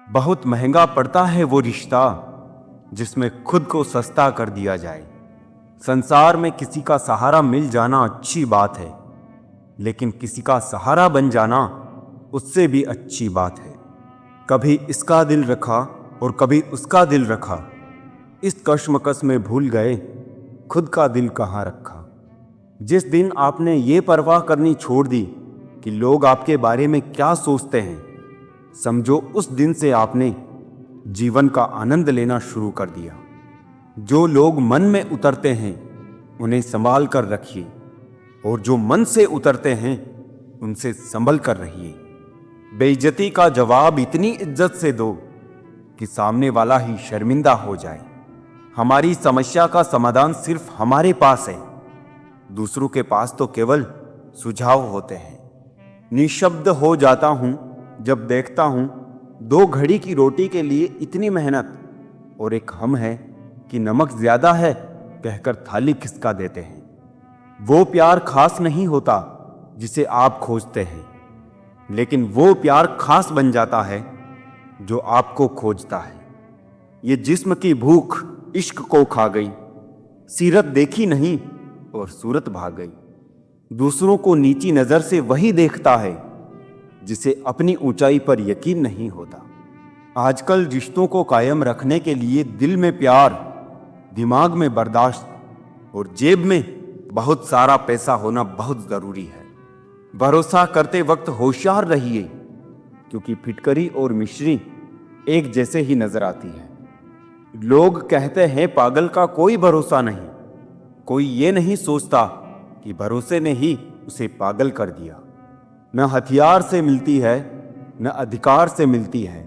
बहुत महंगा पड़ता है वो रिश्ता जिसमें खुद को सस्ता कर दिया जाए। संसार में किसी का सहारा मिल जाना अच्छी बात है, लेकिन किसी का सहारा बन जाना उससे भी अच्छी बात है। कभी इसका दिल रखा और कभी उसका दिल रखा, इस कश्मकश में भूल गए खुद का दिल कहाँ रखा। जिस दिन आपने ये परवाह करनी छोड़ दी कि लोग आपके बारे में क्या सोचते हैं, समझो उस दिन से आपने जीवन का आनंद लेना शुरू कर दिया। जो लोग मन में उतरते हैं उन्हें संभाल कर रखिए, और जो मन से उतरते हैं उनसे संभल कर रहिए। बेइज्जती का जवाब इतनी इज्जत से दो कि सामने वाला ही शर्मिंदा हो जाए। हमारी समस्या का समाधान सिर्फ हमारे पास है, दूसरों के पास तो केवल सुझाव होते हैं। निशब्द हो जाता हूं जब देखता हूं 2 घड़ी की रोटी के लिए इतनी मेहनत, और एक हम है कि नमक ज्यादा है कहकर थाली खिसका देते हैं। वो प्यार खास नहीं होता जिसे आप खोजते हैं, लेकिन वो प्यार खास बन जाता है जो आपको खोजता है। ये जिस्म की भूख इश्क को खा गई, सीरत देखी नहीं और सूरत भाग गई। दूसरों को नीची नजर से वही देखता है जिसे अपनी ऊंचाई पर यकीन नहीं होता। आजकल रिश्तों को कायम रखने के लिए दिल में प्यार, दिमाग में बर्दाश्त और जेब में बहुत सारा पैसा होना बहुत जरूरी है। भरोसा करते वक्त होशियार रहिए, क्योंकि फिटकरी और मिश्री एक जैसे ही नजर आती है। लोग कहते हैं पागल का कोई भरोसा नहीं। कोई ये नहीं सोचता कि भरोसे ने ही उसे पागल कर दिया। न हथियार से मिलती है न अधिकार से मिलती है,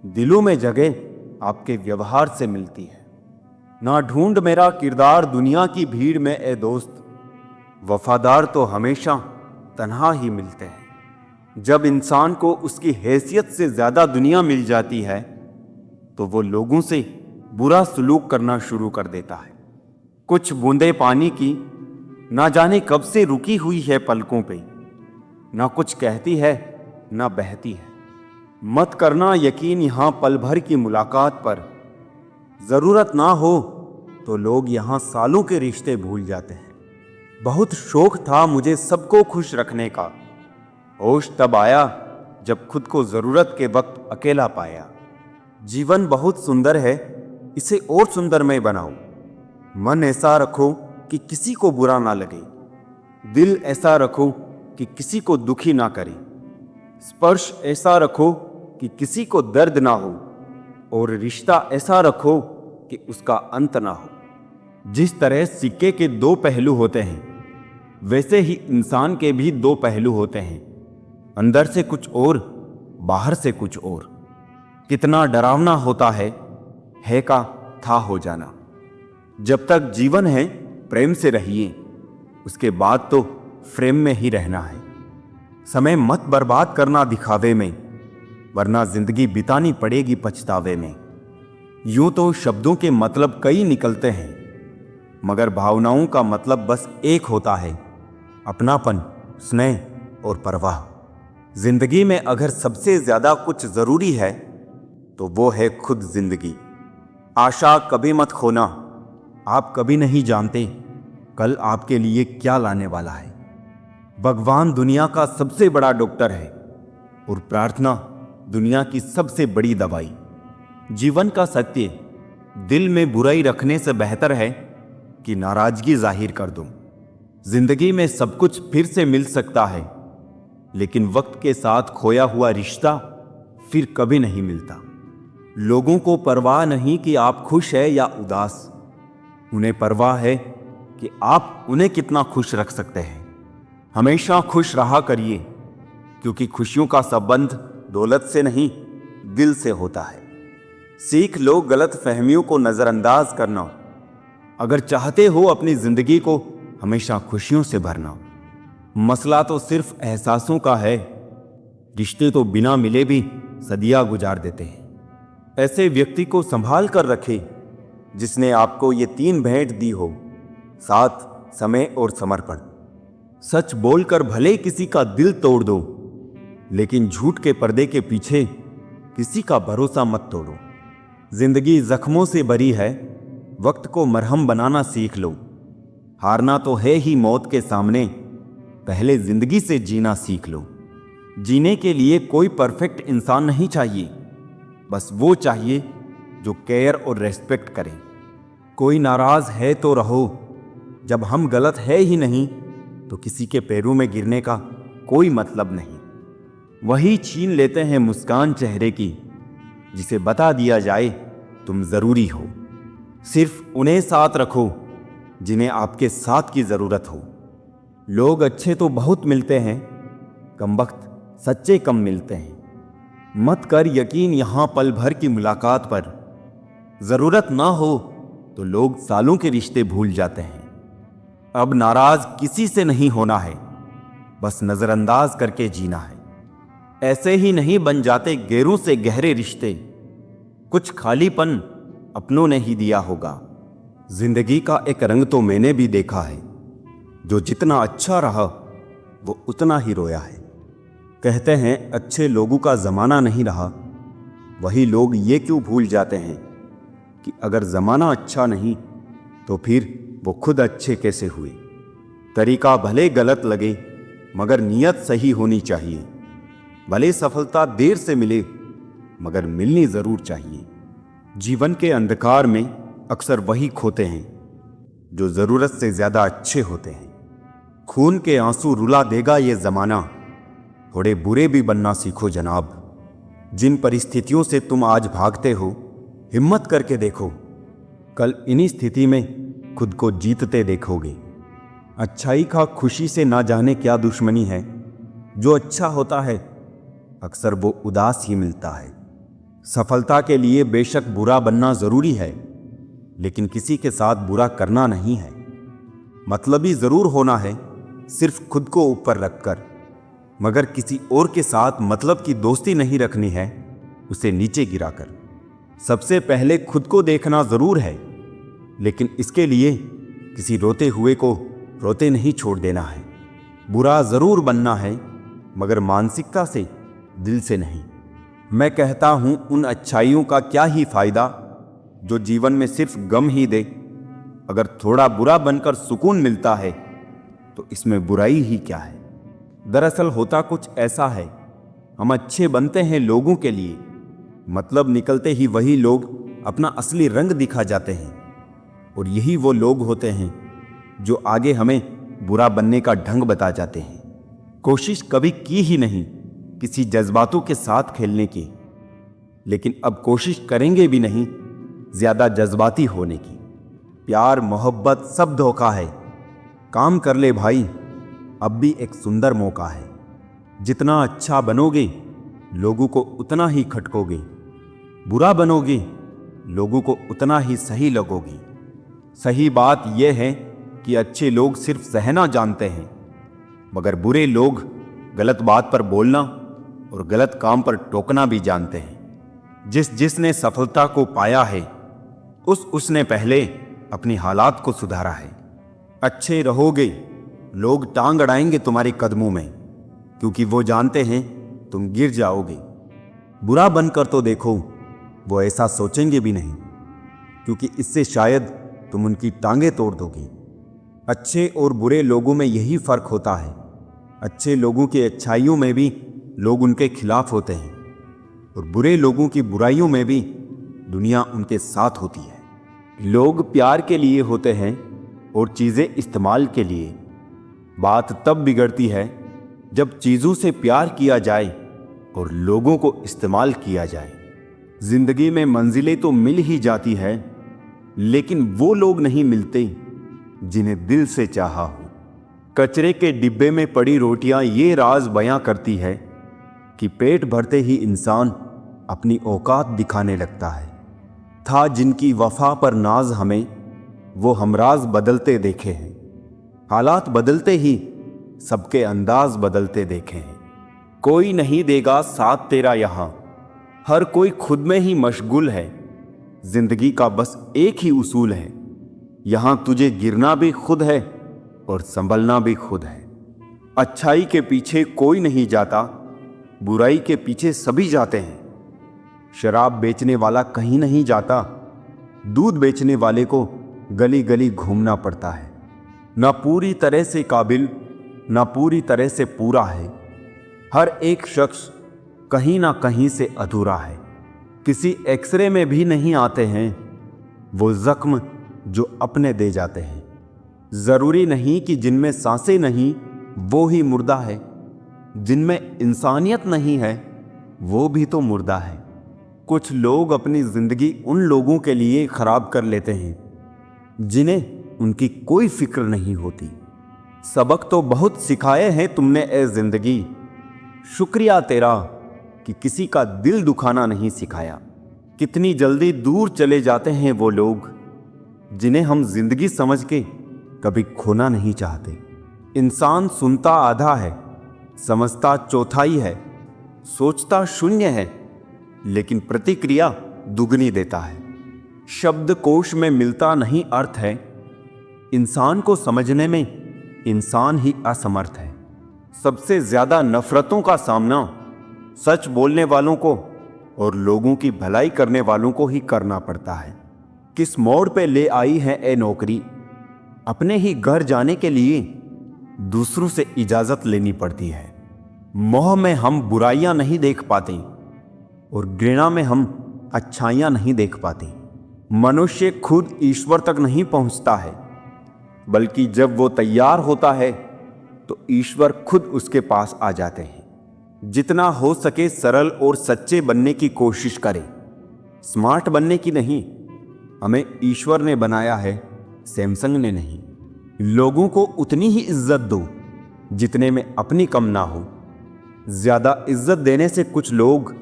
दिलों में जगह आपके व्यवहार से मिलती है। ना ढूंढ मेरा किरदार दुनिया की भीड़ में ए दोस्त, वफादार तो हमेशा तन्हा ही मिलते हैं। जब इंसान को उसकी हैसियत से ज्यादा दुनिया मिल जाती है तो वो लोगों से बुरा सलूक करना शुरू कर देता है। कुछ बूंदे पानी की ना जाने कब से रुकी हुई है पलकों पे, ना कुछ कहती है ना बहती है। मत करना यकीन यहां पल भर की मुलाकात पर, जरूरत ना हो तो लोग यहां सालों के रिश्ते भूल जाते हैं। बहुत शौक था मुझे सबको खुश रखने का, होश तब आया जब खुद को जरूरत के वक्त अकेला पाया। जीवन बहुत सुंदर है, इसे और सुंदरमय बनाओ। मन ऐसा रखो कि किसी को बुरा ना लगे, दिल ऐसा रखो कि किसी को दुखी ना करे, स्पर्श ऐसा रखो कि किसी को दर्द ना हो, और रिश्ता ऐसा रखो कि उसका अंत ना हो। जिस तरह सिक्के के 2 पहलू होते हैं, वैसे ही इंसान के भी 2 पहलू होते हैं, अंदर से कुछ और बाहर से कुछ और। कितना डरावना होता है का था हो जाना। जब तक जीवन है प्रेम से रहिए, उसके बाद तो फ्रेम में ही रहना है। समय मत बर्बाद करना दिखावे में, वरना जिंदगी बितानी पड़ेगी पछतावे में। यूं तो शब्दों के मतलब कई निकलते हैं, मगर भावनाओं का मतलब बस एक होता है, अपनापन, स्नेह और परवाह। जिंदगी में अगर सबसे ज्यादा कुछ जरूरी है तो वो है खुद जिंदगी। आशा कभी मत खोना, आप कभी नहीं जानते कल आपके लिए क्या लाने वाला है। भगवान दुनिया का सबसे बड़ा डॉक्टर है और प्रार्थना दुनिया की सबसे बड़ी दवाई। जीवन का सत्य दिल में बुराई रखने से बेहतर है कि नाराजगी जाहिर कर दूं। जिंदगी में सब कुछ फिर से मिल सकता है, लेकिन वक्त के साथ खोया हुआ रिश्ता फिर कभी नहीं मिलता। लोगों को परवाह नहीं कि आप खुश हैं या उदास, उन्हें परवाह है कि आप उन्हें कितना खुश रख सकते हैं। हमेशा खुश रहा करिए, क्योंकि खुशियों का संबंध दौलत से नहीं दिल से होता है। सीख लो गलत फहमियों को नजरअंदाज करना, अगर चाहते हो अपनी जिंदगी को हमेशा खुशियों से भरना। मसला तो सिर्फ एहसासों का है, रिश्ते तो बिना मिले भी सदियां गुजार देते हैं। ऐसे व्यक्ति को संभाल कर रखें जिसने आपको ये 3 भेंट दी हो, साथ, समय और समर्पण। सच बोलकर भले किसी का दिल तोड़ दो, लेकिन झूठ के पर्दे के पीछे किसी का भरोसा मत तोड़ो। जिंदगी जख्मों से भरी है, वक्त को मरहम बनाना सीख लो। हारना तो है ही मौत के सामने, पहले जिंदगी से जीना सीख लो। जीने के लिए कोई परफेक्ट इंसान नहीं चाहिए, बस वो चाहिए जो केयर और रेस्पेक्ट करे। कोई नाराज है तो रहो, जब हम गलत है ही नहीं तो किसी के पैरों में गिरने का कोई मतलब नहीं। वही छीन लेते हैं मुस्कान चेहरे की, जिसे बता दिया जाए तुम जरूरी हो। सिर्फ उन्हें साथ रखो जिन्हें आपके साथ की जरूरत हो। लोग अच्छे तो बहुत मिलते हैं, कमबख्त सच्चे कम मिलते हैं। मत कर यकीन यहां पल भर की मुलाकात पर, जरूरत ना हो तो लोग सालों के रिश्ते भूल जाते हैं। अब नाराज किसी से नहीं होना है, बस नजरअंदाज करके जीना है। ऐसे ही नहीं बन जाते गैरों से गहरे रिश्ते, कुछ खालीपन अपनों ने ही दिया होगा। जिंदगी का एक रंग तो मैंने भी देखा है, जो जितना अच्छा रहा वो उतना ही रोया है। कहते हैं अच्छे लोगों का जमाना नहीं रहा, वही लोग ये क्यों भूल जाते हैं कि अगर जमाना अच्छा नहीं तो फिर वो खुद अच्छे कैसे हुए। तरीका भले गलत लगे मगर नीयत सही होनी चाहिए। भले सफलता देर से मिले मगर मिलनी जरूर चाहिए। जीवन के अंधकार में अक्सर वही खोते हैं जो जरूरत से ज्यादा अच्छे होते हैं। खून के आंसू रुला देगा ये जमाना, थोड़े बुरे भी बनना सीखो जनाब। जिन परिस्थितियों से तुम आज भागते हो, हिम्मत करके देखो, कल इन्हीं स्थिति में खुद को जीतते देखोगे। अच्छाई का खुशी से ना जाने क्या दुश्मनी है, जो अच्छा होता है अक्सर वो उदास ही मिलता है। सफलता के लिए बेशक बुरा बनना जरूरी है, लेकिन किसी के साथ बुरा करना नहीं है। मतलबी जरूर होना है, सिर्फ खुद को ऊपर रखकर, मगर किसी और के साथ मतलब की दोस्ती नहीं रखनी है, उसे नीचे गिराकर। सबसे पहले खुद को देखना जरूर है, लेकिन इसके लिए किसी रोते हुए को रोते नहीं छोड़ देना है। बुरा जरूर बनना है, मगर मानसिकता से, दिल से नहीं। मैं कहता हूं उन अच्छाइयों का क्या ही फायदा जो जीवन में सिर्फ गम ही दे। अगर थोड़ा बुरा बनकर सुकून मिलता है तो इसमें बुराई ही क्या है। दरअसल होता कुछ ऐसा है, हम अच्छे बनते हैं लोगों के लिए, मतलब निकलते ही वही लोग अपना असली रंग दिखा जाते हैं। और यही वो लोग होते हैं जो आगे हमें बुरा बनने का ढंग बता जाते हैं। कोशिश कभी की ही नहीं किसी जज्बातों के साथ खेलने की, लेकिन अब कोशिश करेंगे भी नहीं ज्यादा जज्बाती होने की। प्यार मोहब्बत सब धोखा है, काम कर ले भाई, अब भी एक सुंदर मौका है। जितना अच्छा बनोगे लोगों को उतना ही खटकोगे, बुरा बनोगे लोगों को उतना ही सही लगोगे। सही बात यह है कि अच्छे लोग सिर्फ सहना जानते हैं, मगर बुरे लोग गलत बात पर बोलना और गलत काम पर टोकना भी जानते हैं। जिसने सफलता को पाया है उसने पहले अपनी हालात को सुधारा है। अच्छे रहोगे, लोग टांग अड़ाएंगे तुम्हारे कदमों में, क्योंकि वो जानते हैं तुम गिर जाओगे। बुरा बनकर तो देखो, वो ऐसा सोचेंगे भी नहीं, क्योंकि इससे शायद तुम उनकी टांगें तोड़ दोगे। अच्छे और बुरे लोगों में यही फर्क होता है। अच्छे लोगों की अच्छाइयों में भी लोग उनके खिलाफ होते हैं, और बुरे लोगों की बुराइयों में भी दुनिया उनके साथ होती है। लोग प्यार के लिए होते हैं और चीज़ें इस्तेमाल के लिए। बात तब बिगड़ती है जब चीज़ों से प्यार किया जाए और लोगों को इस्तेमाल किया जाए। जिंदगी में मंजिलें तो मिल ही जाती है, लेकिन वो लोग नहीं मिलते जिन्हें दिल से चाहा हो। कचरे के डिब्बे में पड़ी रोटियां ये राज बयां करती है कि पेट भरते ही इंसान अपनी औकात दिखाने लगता है। था जिनकी वफा पर नाज हमें, वो हमराज बदलते देखे हैं। हालात बदलते ही सबके अंदाज बदलते देखे हैं। कोई नहीं देगा साथ तेरा यहाँ, हर कोई खुद में ही मशगूल है। जिंदगी का बस एक ही उसूल है, यहाँ तुझे गिरना भी खुद है और संभलना भी खुद है। अच्छाई के पीछे कोई नहीं जाता, बुराई के पीछे सभी जाते हैं। शराब बेचने वाला कहीं नहीं जाता, दूध बेचने वाले को गली गली घूमना पड़ता है। ना पूरी तरह से काबिल, ना पूरी तरह से पूरा है। हर एक शख्स कहीं ना कहीं से अधूरा है। किसी एक्सरे में भी नहीं आते हैं वो जख्म जो अपने दे जाते हैं। जरूरी नहीं कि जिनमें सांसें नहीं वो ही मुर्दा है, जिनमें इंसानियत नहीं है वो भी तो मुर्दा है। कुछ लोग अपनी जिंदगी उन लोगों के लिए खराब कर लेते हैं जिन्हें उनकी कोई फिक्र नहीं होती। सबक तो बहुत सिखाए हैं तुमने ए जिंदगी, शुक्रिया तेरा कि किसी का दिल दुखाना नहीं सिखाया। कितनी जल्दी दूर चले जाते हैं वो लोग जिन्हें हम जिंदगी समझ के कभी खोना नहीं चाहते। इंसान सुनता आधा है, समझता चौथाई है, सोचता शून्य है, लेकिन प्रतिक्रिया दुगनी देता है। शब्दकोश में मिलता नहीं अर्थ है, इंसान को समझने में इंसान ही असमर्थ है। सबसे ज्यादा नफरतों का सामना सच बोलने वालों को और लोगों की भलाई करने वालों को ही करना पड़ता है। किस मोड़ पे ले आई है ए नौकरी, अपने ही घर जाने के लिए दूसरों से इजाजत लेनी पड़ती है। मोह में हम बुराइयां नहीं देख पाते और घृणा में हम अच्छाइयां नहीं देख पाते। मनुष्य खुद ईश्वर तक नहीं पहुंचता है, बल्कि जब वो तैयार होता है तो ईश्वर खुद उसके पास आ जाते हैं। जितना हो सके सरल और सच्चे बनने की कोशिश करें, स्मार्ट बनने की नहीं। हमें ईश्वर ने बनाया है, सैमसंग ने नहीं। लोगों को उतनी ही इज्जत दो जितने में अपनी कम ना हो। ज्यादा इज्जत देने से कुछ लोग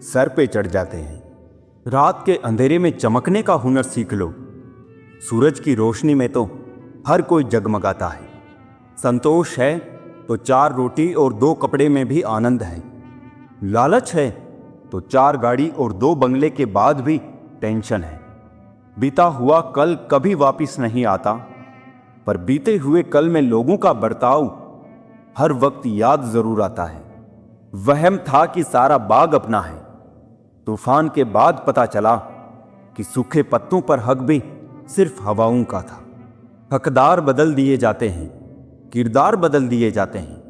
सर पे चढ़ जाते हैं। रात के अंधेरे में चमकने का हुनर सीख लो, सूरज की रोशनी में तो हर कोई जगमगाता है। संतोष है तो 4 रोटी और 2 कपड़े में भी आनंद है। लालच है तो 4 गाड़ी और 2 बंगले के बाद भी टेंशन है। बीता हुआ कल कभी वापस नहीं आता, पर बीते हुए कल में लोगों का बर्ताव हर वक्त याद जरूर आता है। वहम था कि सारा बाग अपना है, तूफान के बाद पता चला कि सूखे पत्तों पर हक भी सिर्फ हवाओं का था। हकदार बदल दिए जाते हैं, किरदार बदल दिए जाते हैं।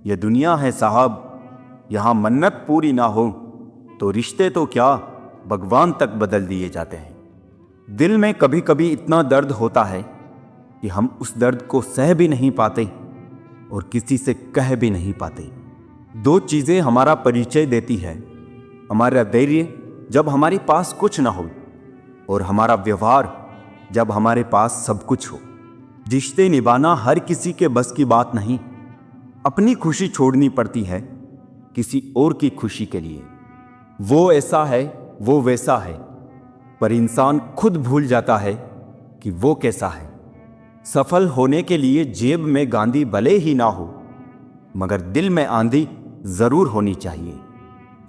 यह दुनिया है साहब, यहां मन्नत पूरी ना हो तो रिश्ते तो क्या भगवान तक बदल दिए जाते हैं। दिल में कभी कभी इतना दर्द होता है कि हम उस दर्द को सह भी नहीं पाते और किसी से कह भी नहीं पाते। 2 चीजें हमारा परिचय देती है, हमारा धैर्य जब हमारे पास कुछ ना हो और हमारा व्यवहार जब हमारे पास सब कुछ हो। रिश्ते निभाना हर किसी के बस की बात नहीं। अपनी खुशी छोड़नी पड़ती है किसी और की खुशी के लिए। वो ऐसा है, वो वैसा है, पर इंसान खुद भूल जाता है कि वो कैसा है। सफल होने के लिए जेब में गांधी भले ही ना हो, मगर दिल में आंधी जरूर होनी चाहिए।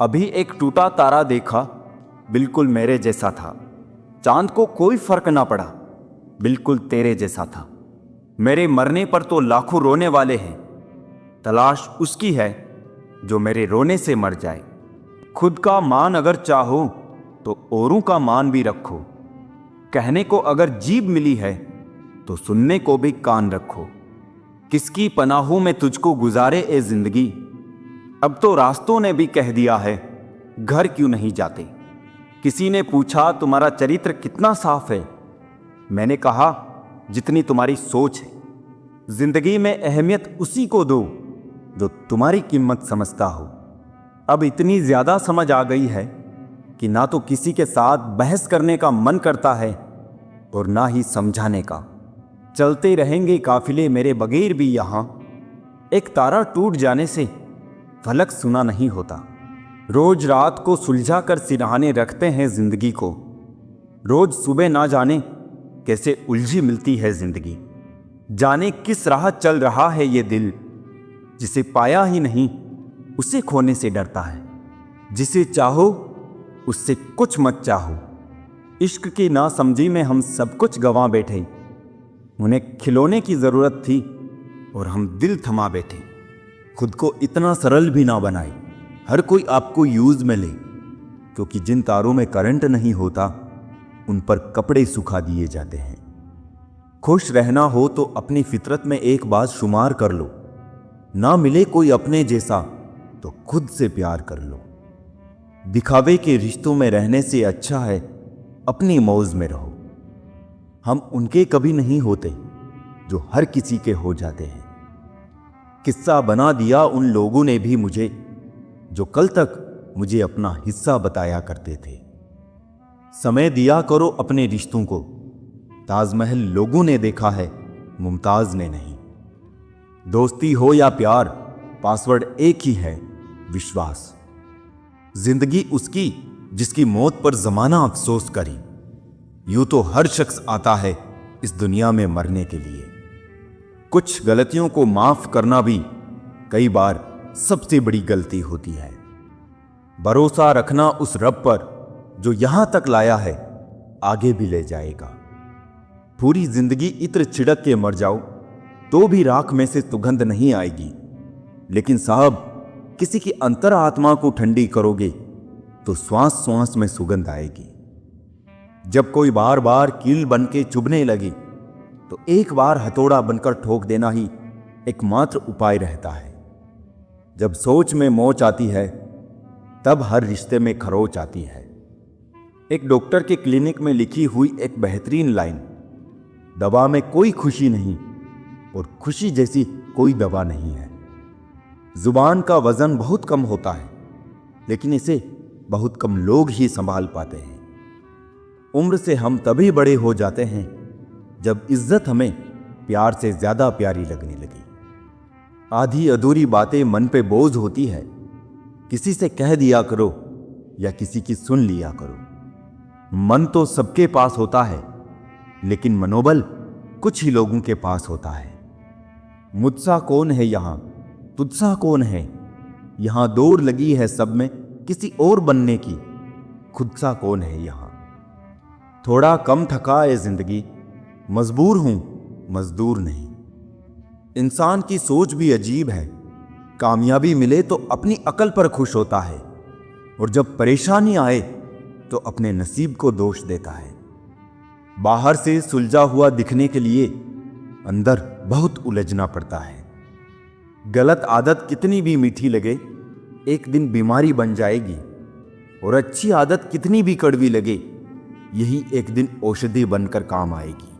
अभी एक टूटा तारा देखा, बिल्कुल मेरे जैसा था। चांद को कोई फर्क ना पड़ा, बिल्कुल तेरे जैसा था। मेरे मरने पर तो लाखों रोने वाले हैं, तलाश उसकी है जो मेरे रोने से मर जाए। खुद का मान अगर चाहो तो औरों का मान भी रखो। कहने को अगर जीभ मिली है तो सुनने को भी कान रखो। किसकी पनाहों में तुझको गुजारे ए जिंदगी, अब तो रास्तों ने भी कह दिया है घर क्यों नहीं जाते। किसी ने पूछा तुम्हारा चरित्र कितना साफ है, मैंने कहा जितनी तुम्हारी सोच है। जिंदगी में अहमियत उसी को दो जो तुम्हारी कीमत समझता हो। अब इतनी ज्यादा समझ आ गई है कि ना तो किसी के साथ बहस करने का मन करता है और ना ही समझाने का। चलते रहेंगे काफिले मेरे बगैर भी यहाँ, एक तारा टूट जाने से फलक सुना नहीं होता। रोज रात को सुलझा कर सिरहाने रखते हैं जिंदगी को। रोज सुबह ना जाने कैसे उलझी मिलती है जिंदगी। जाने किस राह चल रहा है ये दिल, जिसे पाया ही नहीं उसे खोने से डरता है। जिसे चाहो उससे कुछ मत चाहो। इश्क की नासमझी में हम सब कुछ गंवा बैठे। उन्हें खिलौने की जरूरत थी और हम दिल थमा बैठे। खुद को इतना सरल भी ना बनाए, हर कोई आपको यूज में ले। क्योंकि जिन तारों में करंट नहीं होता उन पर कपड़े सुखा दिए जाते हैं। खुश रहना हो तो अपनी फितरत में एक बात शुमार कर लो, ना मिले कोई अपने जैसा तो खुद से प्यार कर लो। दिखावे के रिश्तों में रहने से अच्छा है अपनी मौज में रहो। हम उनके कभी नहीं होते जो हर किसी के हो जाते हैं। किस्सा बना दिया उन लोगों ने भी मुझे जो कल तक मुझे अपना हिस्सा बताया करते थे। समय दिया करो अपने रिश्तों को, ताजमहल लोगों ने देखा है, मुमताज ने नहीं। दोस्ती हो या प्यार, पासवर्ड एक ही है, विश्वास। जिंदगी उसकी जिसकी मौत पर जमाना अफसोस करे। यूं तो हर शख्स आता है इस दुनिया में मरने के लिए। कुछ गलतियों को माफ करना भी कई बार सबसे बड़ी गलती होती है। भरोसा रखना उस रब पर जो यहां तक लाया है आगे भी ले जाएगा। पूरी जिंदगी इत्र छिड़क के मर जाओ तो भी राख में से सुगंध नहीं आएगी, लेकिन साहब किसी की अंतर आत्मा को ठंडी करोगे तो श्वास श्वास में सुगंध आएगी। जब कोई बार बार कील बन के चुभने लगे तो एक बार हथौड़ा बनकर ठोक देना ही एकमात्र उपाय रहता है। जब सोच में मोच आती है तब हर रिश्ते में खरोच आती है। एक डॉक्टर के क्लिनिक में लिखी हुई एक बेहतरीन लाइन, दवा में कोई खुशी नहीं और खुशी जैसी कोई दवा नहीं है। जुबान का वजन बहुत कम होता है, लेकिन इसे बहुत कम लोग ही संभाल पाते हैं। उम्र से हम तभी बड़े हो जाते हैं जब इज्जत हमें प्यार से ज्यादा प्यारी लगने लगी। आधी अधूरी बातें मन पे बोझ होती है, किसी से कह दिया करो या किसी की सुन लिया करो। मन तो सबके पास होता है, लेकिन मनोबल कुछ ही लोगों के पास होता है। मुझसा कौन है यहां, तुझसा कौन है, यहां दौड़ लगी है सब में किसी और बनने की, खुद सा कौन है यहां। थोड़ा कम थका है जिंदगी, मजबूर हूं मजदूर नहीं। इंसान की सोच भी अजीब है, कामयाबी मिले तो अपनी अकल पर खुश होता है और जब परेशानी आए तो अपने नसीब को दोष देता है। बाहर से सुलझा हुआ दिखने के लिए अंदर बहुत उलझना पड़ता है। गलत आदत कितनी भी मीठी लगे एक दिन बीमारी बन जाएगी, और अच्छी आदत कितनी भी कड़वी लगे यही एक दिन औषधि बनकर काम आएगी।